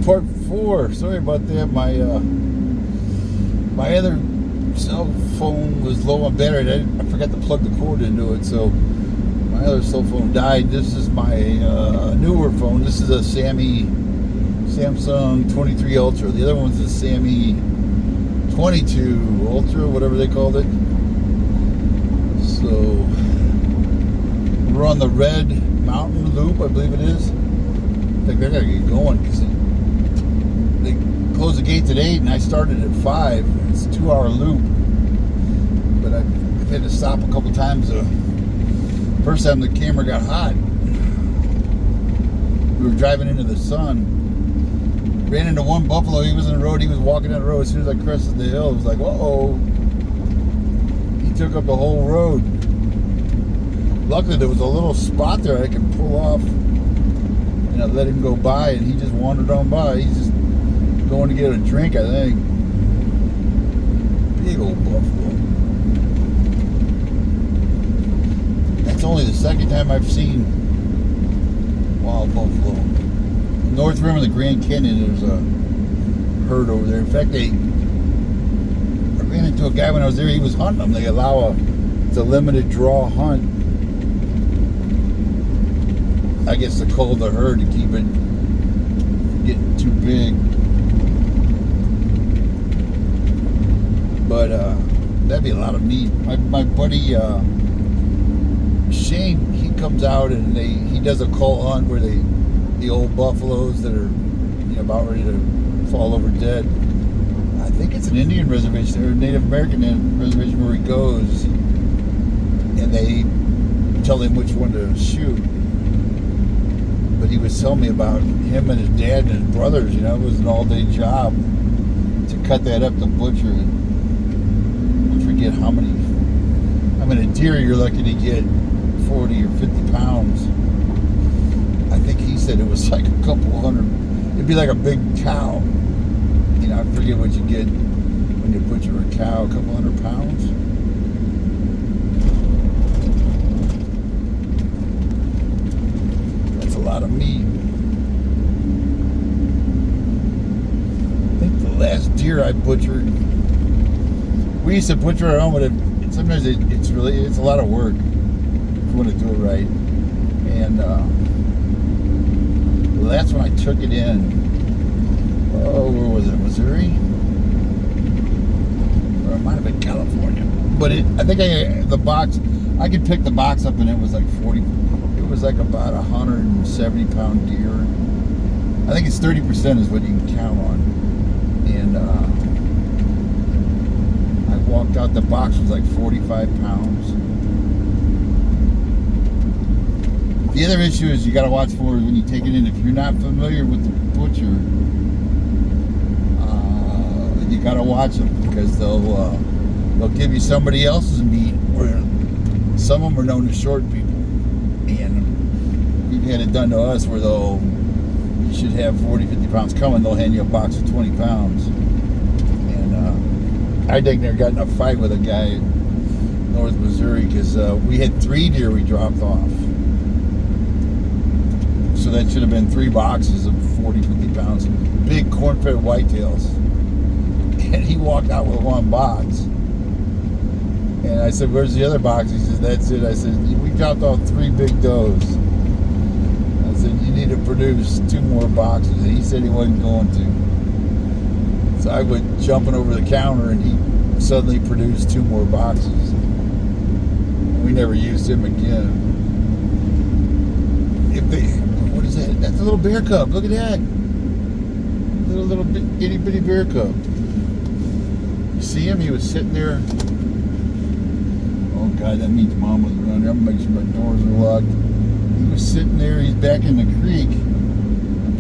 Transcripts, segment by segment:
part 4. Sorry about that. My other cell phone was low on battery. I forgot to plug the cord into it, so my other cell phone died. This is my newer phone. This is a Samsung 23 Ultra. The other one's a Sammy 22 Ultra, whatever they called it. So we're on the Red Mountain Loop, I believe it is. I think they're gonna get going because they closed the gates at 8 and I started at 5. It's a 2-hour loop, but I've had to stop a couple times. First time the camera got hot, we were driving into the sun, ran into one buffalo. He was in the road, he was walking down the road. As soon as I crested the hill, it was like, uh-oh. He took up the whole road. Luckily there was a little spot there I could pull off, and I let him go by, and he just wandered on by. He's just going to get a drink, I think. Big old buffalo. That's only the second time I've seen wild buffalo. North Rim of the Grand Canyon, there's a herd over there. In fact, I ran into a guy when I was there. He was hunting them. They allow it's a limited draw hunt. I guess to cull the herd to keep it from getting too big. But that'd be a lot of meat. My buddy Shane, he comes out and he does a cull hunt where the old buffaloes that are about ready to fall over dead. I think it's an Indian reservation or Native American reservation where he goes, and they tell him which one to shoot. But he was telling me about him and his dad and his brothers. It was an all-day job to cut that up, to butcher it. I forget how many. I mean, a deer you're lucky to get 40 or 50 pounds. I think he said it was like a couple hundred. It'd be like a big cow. I forget what you get when you butcher a cow, a couple hundred pounds. That's a lot of meat. I think the last deer I butchered, we used to butcher our own, but sometimes it's a lot of work if you want to do it right. And that's when I took it in. Oh, where was it? Missouri? Or it might have been California. But I think the box, I could pick the box up and it was like 40. It was like about 170 pound deer. I think it's 30% is what you can count on. And I walked out, the box was like 45 pounds. The other issue is you got to watch for when you take it in. If you're not familiar with the butcher, you got to watch them because they'll give you somebody else's meat, or some of them are known to short people. And we've had it done to us where you should have 40, 50 pounds coming, they'll hand you a box of 20 pounds. And I dang near got in a fight with a guy in North Missouri because we had 3 deer we dropped off. So that should have been 3 boxes of 40, 50 pounds. Big corn-fed whitetails. And he walked out with 1 box. And I said, where's the other box? He said, that's it. I said, we dropped off 3 big does. I said, you need to produce 2 more boxes. And he said he wasn't going to. So I went jumping over the counter and he suddenly produced 2 more boxes. And we never used him again. What is that? That's a little bear cub. Look at that. Little itty bitty bear cub. You see him? He was sitting there. Oh God, that means Mom was around there. I'm gonna make sure my doors are locked. He was sitting there. He's back in the creek. I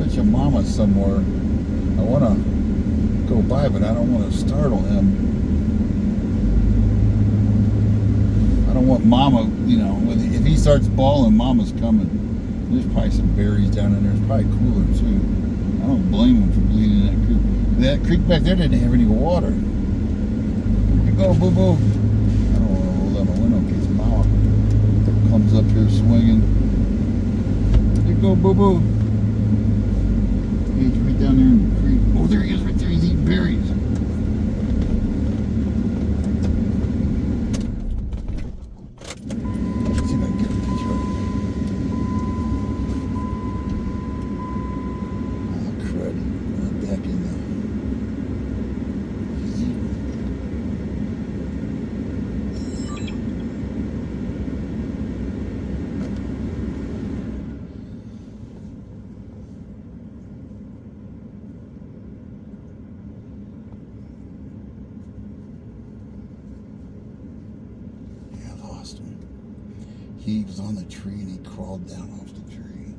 bet your Mama's somewhere. I want to go by, but I don't want to startle him. I don't want Mama, if he starts bawling, Mama's coming. There's probably some berries down in there. It's probably cooler too. I don't blame him for bleeding in that creek. That creek back there didn't have any water. Where'd you go, boo boo? I don't want to roll down the window in case Mama comes up here swinging. Where'd you go, boo boo? He's right down there in was on the tree and he crawled down off the tree.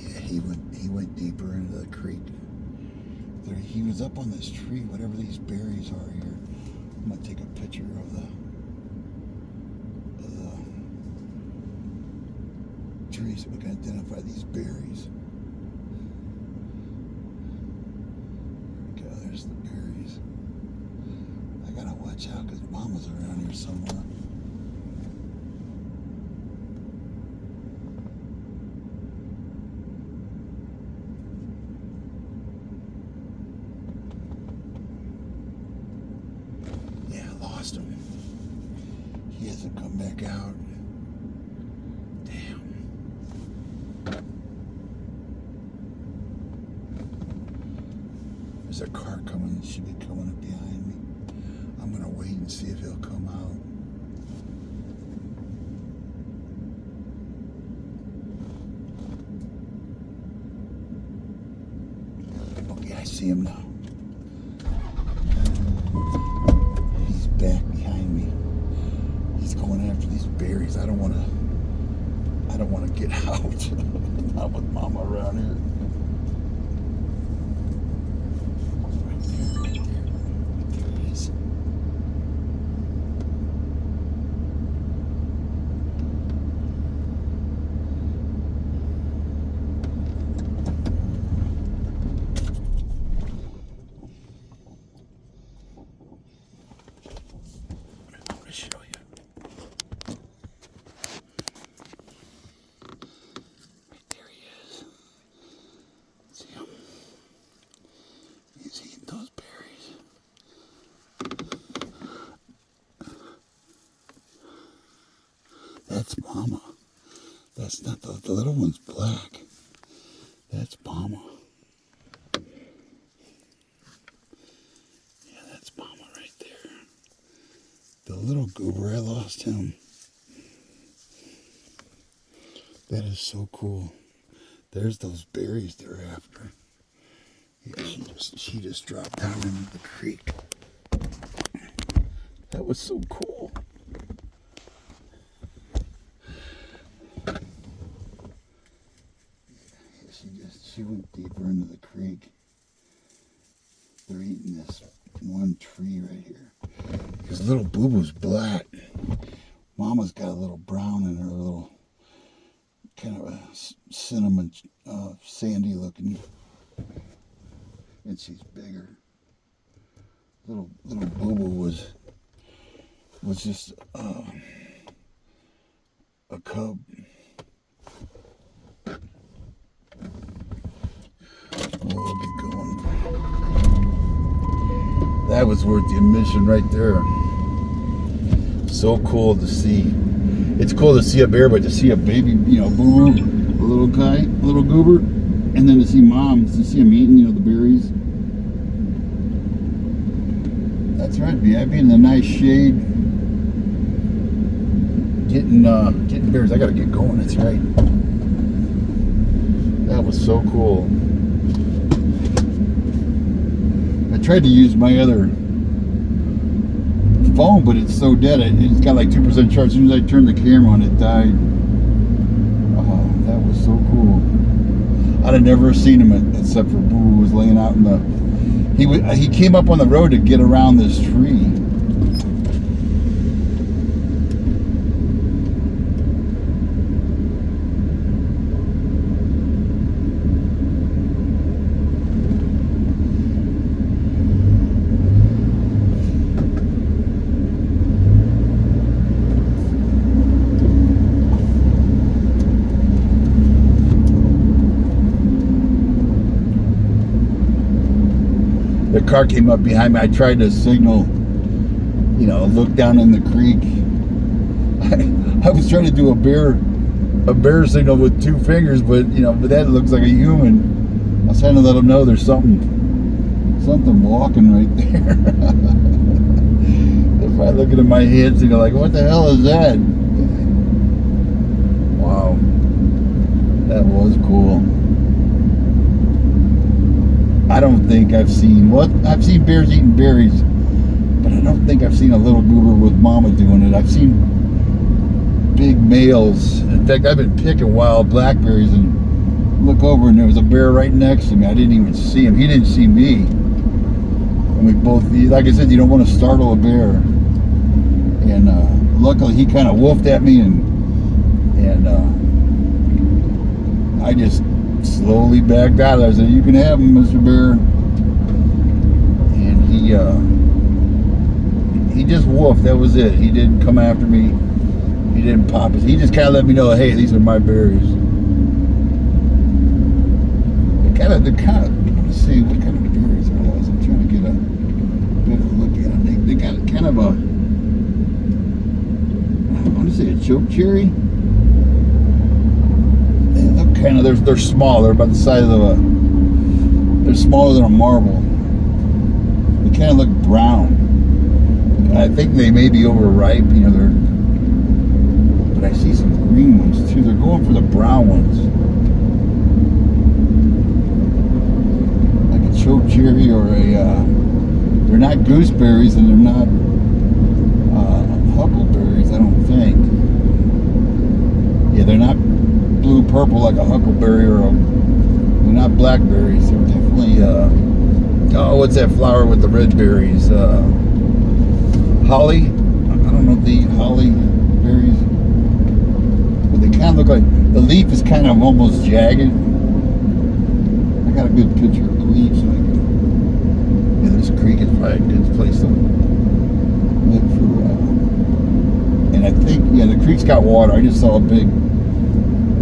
Yeah, he went deeper into the creek. There, he was up on this tree, whatever these berries are here. I'm gonna take a picture of the tree so we can identify these berries. There we go, there's the berries. I gotta watch out because Mama's around here somewhere. Yeah, I lost him. He hasn't come back out. Damn. There's a car coming. It should be coming up behind me. I'm gonna wait and see if he'll come out. Okay, I see him now. He's back behind me. He's going after these berries. I don't want to get out. Not with Mama around here. Right there he is. I want to show you. That's Mama. That's not the little one's black. That's Mama. Yeah, that's Mama right there. The little goober, I lost him. That is so cool. There's those berries they're after. Yeah, she just dropped down into the creek. That was so cool. She went deeper into the creek. They're eating this one tree right here. His little boo-boo's black. Mama's got a little brown in her, little kind of a cinnamon, sandy looking. And she's bigger. Little boo-boo was just a cub. We'll get going. That was worth the admission right there. So cool to see. It's cool to see a bear, but to see a baby, boo-boo, a little guy, a little goober, and then to see Mom, to see him eating, the berries. That's right, I'd be in the nice shade, getting berries. I gotta get going. That's right. That was so cool. I tried to use my other phone, but it's so dead. It's got like 2% charge. As soon as I turned the camera on, it died. Oh, that was so cool. I'd have never seen him except for Boo was laying out in the. He came up on the road to get around this tree. The car came up behind me. I tried to signal, look down in the creek. I was trying to do a bear signal with 2 fingers, but that looks like a human. I was trying to let them know there's something walking right there. If I look at my hands, like, what the hell is that? Wow, that was cool. I don't think I've seen, I've seen bears eating berries, but I don't think I've seen a little goober with mama doing it. I've seen big males. In fact, I've been picking wild blackberries and look over and there was a bear right next to me. I didn't even see him. He didn't see me. And we both, like I said, you don't want to startle a bear. And luckily he kind of woofed at me and I just slowly backed out. I said, "You can have him, Mr. Bear." And he just woofed. That was it. He didn't come after me. He didn't pop us. He just kind of let me know, "Hey, these are my berries." They're kind of, let's see, what kind of berries are those? I'm trying to get a better look at them. They got kind of a, I want to say a choke cherry. They look kind of, they're small. They're about the size of they're smaller than a marble. They kind of look brown. I think they may be overripe, you know, but I see some green ones too. They're going for the brown ones. Choke cherry or they're not gooseberries and they're not huckleberries, I don't think. Yeah, they're not blue purple like a huckleberry they're not blackberries. They're definitely what's that flower with the red berries? Holly. I don't know if they eat holly berries, but they kind of look like the leaf is kind of almost jagged. I got a good picture of the leaves. So this creek is probably a good place to look for. And I think, yeah, the creek's got water. I just saw a big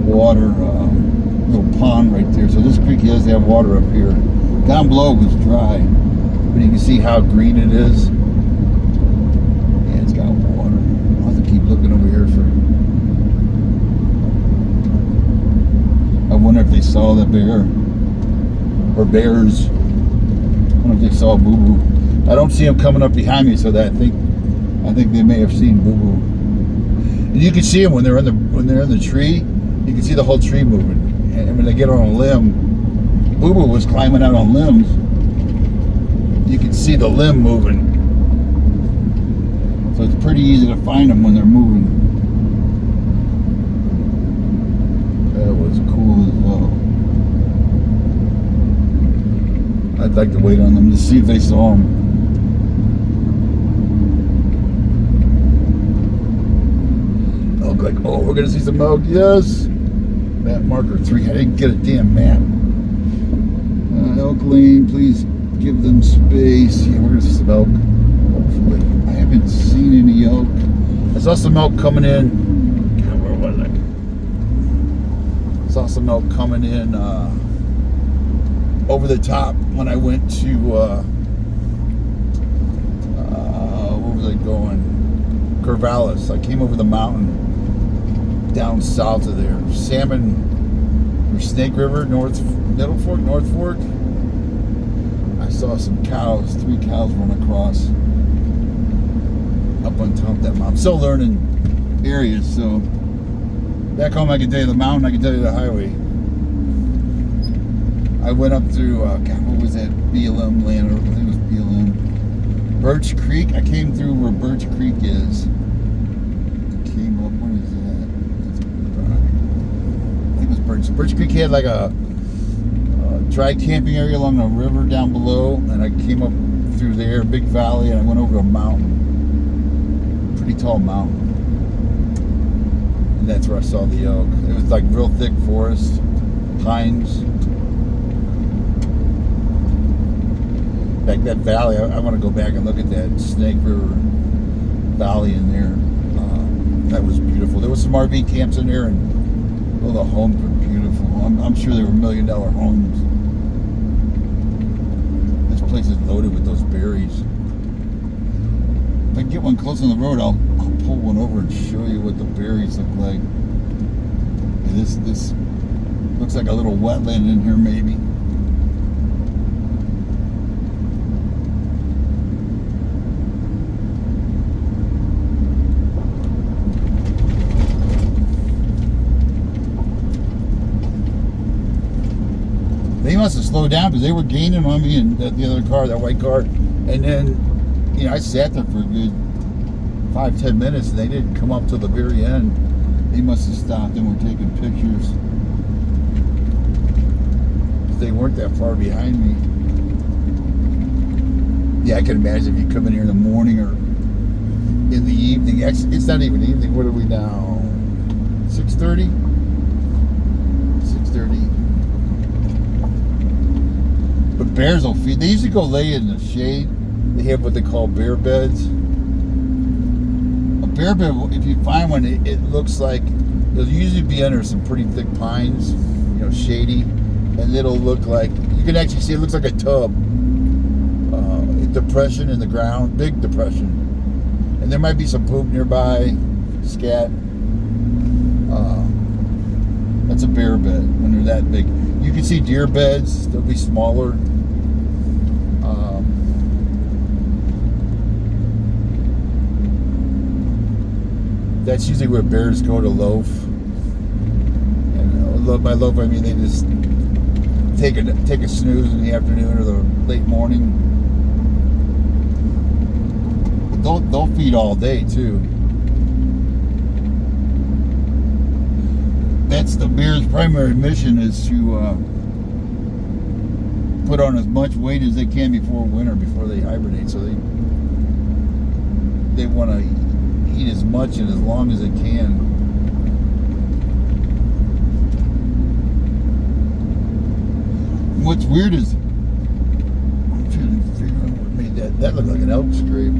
water, little pond right there. So this creek does have water up here. Down below was dry, but you can see how green it is. Yeah, it's got water. I'll have to keep looking over here for. I wonder if they saw the bear. Or bears. I don't know if they saw Boo Boo. I don't see them coming up behind me, so that I think they may have seen Boo Boo. And you can see them when they're in the tree. You can see the whole tree moving. And when they get on a limb, Boo Boo was climbing out on limbs. You can see the limb moving. So it's pretty easy to find them when they're moving. That was cool as well. I'd like to wait on them to see if they saw them. Elk, like, oh, we're gonna see some elk. Yes. Map marker 3. I didn't get a damn map. Elk lane, please give them space. Yeah, we're gonna see some elk. Hopefully, I haven't seen any elk. I saw some elk coming in. God, where was I? Saw some elk coming in. Over the top when I went to where was I going? Corvallis. I came over the mountain down south of there. Salmon or Snake River, Middle Fork, North Fork. I saw some cows, 3 cows run across up on top of that mountain. I'm still learning areas, so back home I can tell you the mountain, I can tell you the highway. I went up through, God, what was that? BLM land, or I think it was BLM. Birch Creek. I came through where Birch Creek is. Came up, what is that? I think it was Birch Creek had like a dry camping area along the river down below, and I came up through there, big valley, and I went over a mountain. Pretty tall mountain. And that's where I saw the elk. It was like real thick forest, pines. Like that valley, I want to go back and look at that Snake River Valley in there. That was beautiful. There was some RV camps in there, and oh, the homes were beautiful. I'm sure they were $1 million homes. This place is loaded with those berries. If I get one close on the road, I'll pull one over and show you what the berries look like. And this looks like a little wetland in here, maybe. They must have slow down because they were gaining on me and the other car, that white car. And then, I sat there for a good 5-10 minutes and they didn't come up till the very end. They must have stopped and were taking pictures. They weren't that far behind me. Yeah, I can imagine if you come in here in the morning or in the evening. It's not even evening. What are we now? 6:30? 6:30. But bears will feed. They usually go lay in the shade. They have what they call bear beds. A bear bed, if you find one, it looks like it'll usually be under some pretty thick pines, shady, and it'll look like, you can actually see it looks like a tub. Depression in the ground, big depression. And there might be some poop nearby, scat. That's a bear bed when they're that big. You can see deer beds, they'll be smaller. That's usually where bears go to loaf. And by loaf I mean they just take a snooze in the afternoon or the late morning. They'll feed all day too. That's the bear's primary mission, is to put on as much weight as they can before winter, before they hibernate. So they want to eat as much and as long as they can. What's weird is, I'm trying to figure out what made that look like an elk scrape.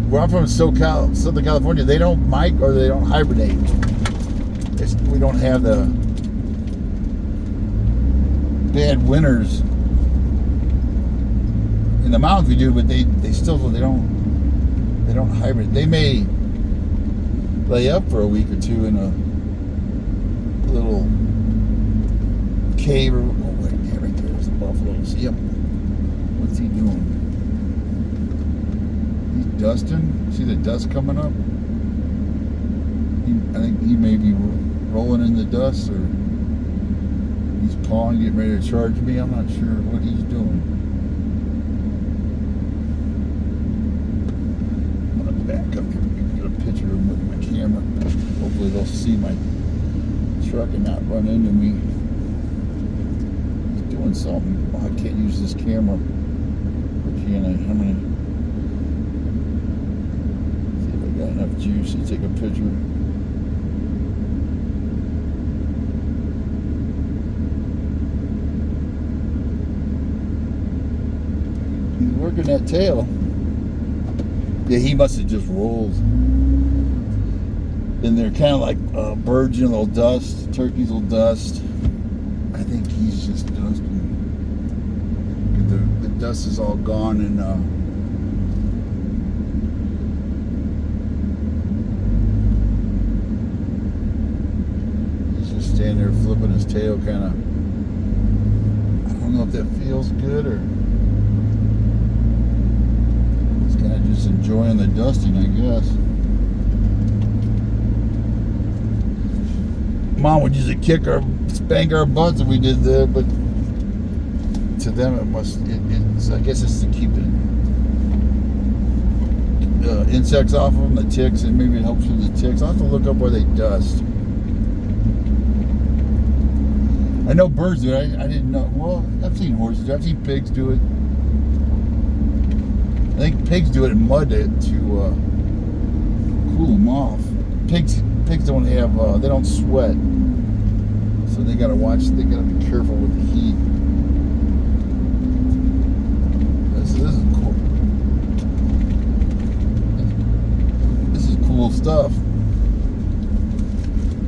Where I'm from, SoCal, Southern California, they don't migrate or they don't hibernate. We don't have the bad winters in the mountains. We do, but they don't hibernate. They may lay up for a week or two in a little cave. Right there's a buffalo. See him? What's he doing? He's dusting. See the dust coming up? I think he may be rolling in the dust, or he's pawing, getting ready to charge me. I'm not sure what he's doing. I'm going to back up here and get a picture of him with my camera. Hopefully they'll see my truck and not run into me. He's doing something. Oh, I can't use this camera. Or can I? I'm going to see if I got enough juice to take a picture. Working that tail. Yeah, he must have just rolled. And they're kind of like birds, they'll dust. Turkeys will dust. I think he's just dusting. The dust is all gone, and he's just standing there flipping his tail, kind of. I don't know if that feels good or. Just enjoying the dusting, I guess. Mom would usually spank our butts if we did that, but to them it's I guess it's to keep the insects off of them, the ticks, and maybe it helps with the ticks. I'll have to look up where they dust. I know birds do it. I didn't know. Well, I've seen horses do it. I've seen pigs do it. I think pigs do it in mud to cool them off. Pigs don't have, they don't sweat. So they gotta be careful with the heat. This is cool. This is cool stuff.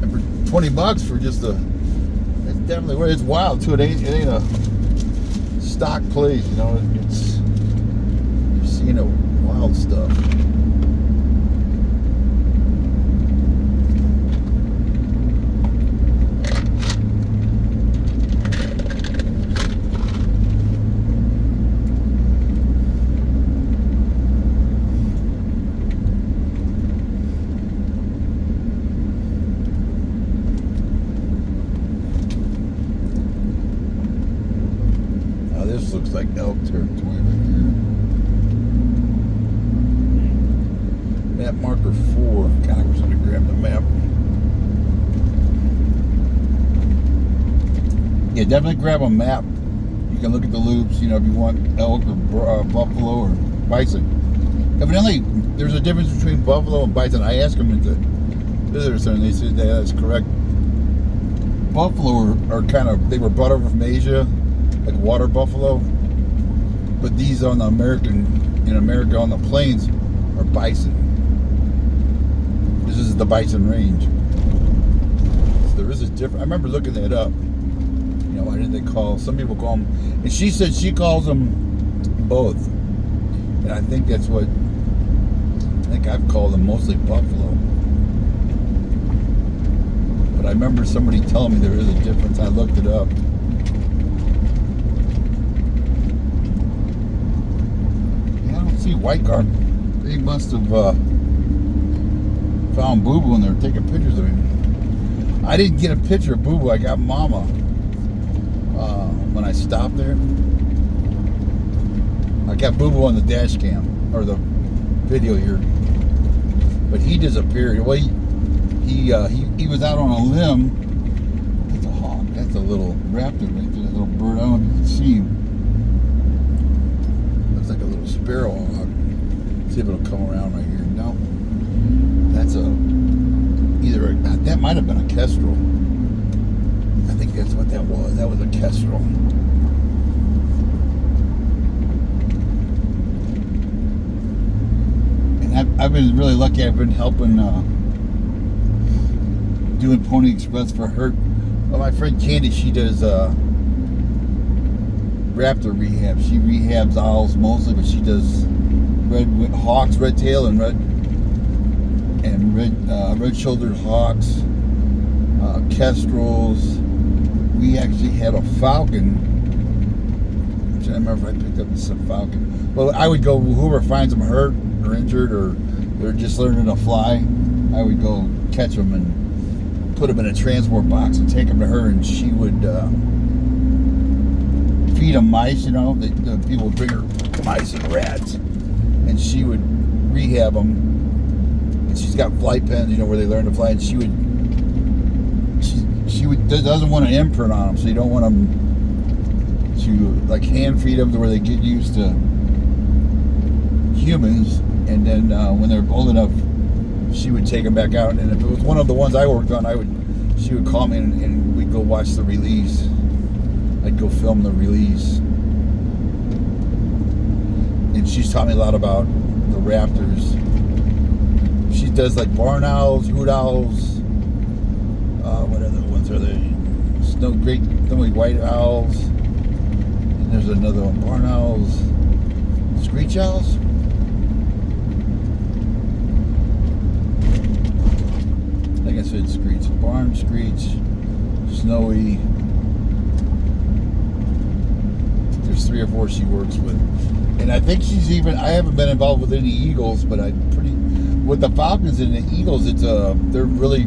And for $20 for just it's definitely, it's wild too. It ain't a stock place, it's, wild stuff. Map marker 4. God, I wish I could grab the map. Yeah, definitely grab a map. You can look at the loops, if you want elk or buffalo or bison. Evidently, there's a difference between buffalo and bison. I asked them at the visitor center, and they said that's correct. Buffalo are they were brought over from Asia, like water buffalo. But these in America on the plains are bison. This is the bison range. So there is a difference. I remember looking that up. Why did they call? Some people call them, and she said she calls them both. And I think that's what I've called them mostly buffalo. But I remember somebody telling me there is a difference. I looked it up. Yeah, I don't see white guard. They must have found Boo Boo and they're taking pictures of him. I didn't get a picture of Boo Boo. I got Mama when I stopped there. I got Boo Boo on the dash cam or the video here, but he disappeared. Well, he was out on a limb. That's a hawk. That's a little raptor right there. That little bird. I don't know if you can see him. Looks like a little sparrow hawk. See if it'll come around right here. No, that's that might have been a kestrel. I think that's what that was. That was a kestrel. And I've been really lucky. I've been helping doing Pony Express for her. Well, my friend Candy, she does raptor rehab. She rehabs owls mostly, but she does hawks, red tail, and red-shouldered hawks, kestrels. We actually had a falcon. I don't remember if I picked up this falcon. Well, I would go, whoever finds them hurt or injured or they're just learning to fly, I would go catch them and put them in a transport box and take them to her, and she would feed them mice, the people would bring her mice and rats, and she would rehab them. And she's got flight pens, where they learn to fly, and she doesn't want an imprint on them, so you don't want them to hand feed them to where they get used to humans, and then when they're old enough, she would take them back out. And if it was one of the ones I worked on, she would call me and we'd go watch the release. I'd go film the release, and she's taught me a lot about the raptors. She does barn owls, hoot owls. What other ones are there? Snowy white owls. And there's another one, barn owls, screech owls. I think I said screech. Barn screech, snowy. There's 3 or 4 she works with, and I think I haven't been involved with any eagles, but with the falcons and the eagles, they're really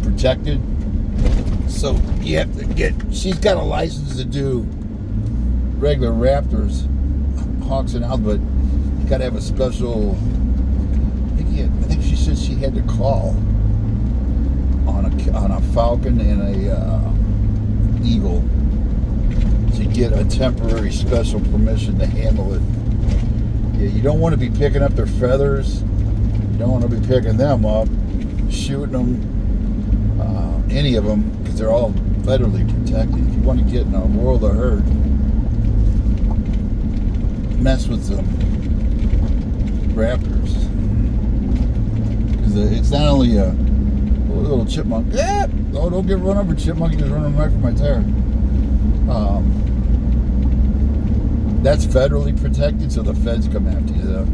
protected. So you have to she's got a license to do regular raptors, hawks and owls, but you got to have a special. I think she said she had to call on a falcon and a eagle to get a temporary special permission to handle it. Yeah, you don't want to be picking up their feathers. You don't want to be picking them up, shooting them, any of them, because they're all federally protected. If you want to get in a world of hurt, mess with them raptors. Because it's not only a little chipmunk. Yeah! Oh, don't get run over, chipmunk. You just running right for my tire. That's federally protected, so the feds come after you. The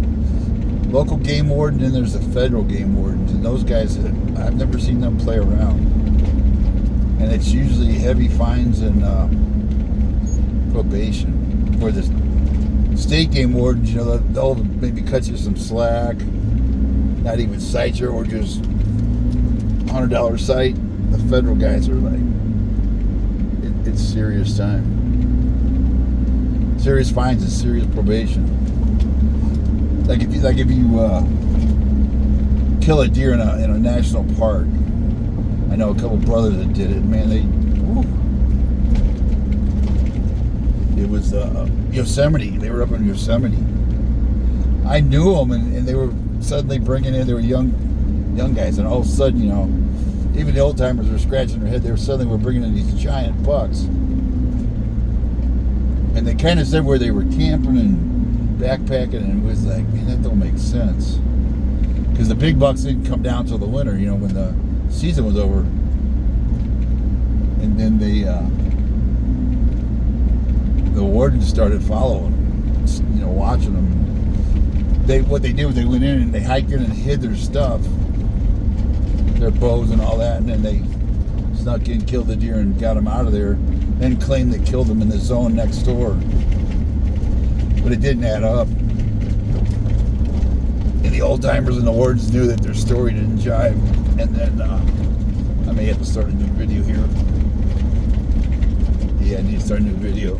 local game warden, and there's the federal game wardens, and those guys, I've never seen them play around. And it's usually heavy fines and probation. Where the state game wardens, they'll maybe cut you some slack, not even cite you, or just $100 cite. The federal guys are it's serious time. Serious fines and serious probation. If you kill a deer in a national park. I know a couple brothers that did it. Man, it was Yosemite. They were up in Yosemite. I knew them, and they were suddenly bringing in. They were young guys, and all of a sudden, even the old timers were scratching their head. They were bringing in these giant bucks, and they kind of said where they were camping and backpacking, and it was like, man, that don't make sense, because the big bucks didn't come down till the winter, when the season was over, and then the wardens started following them, watching them. What they did was they went in and they hiked in and hid their stuff, their bows and all that, and then they snuck in, killed the deer, and got them out of there. Then claimed they killed them in the zone next door, but it didn't add up. And the old timers and the wardens knew that their story didn't jive. And then I may have to start a new video here. Yeah, I need to start a new video.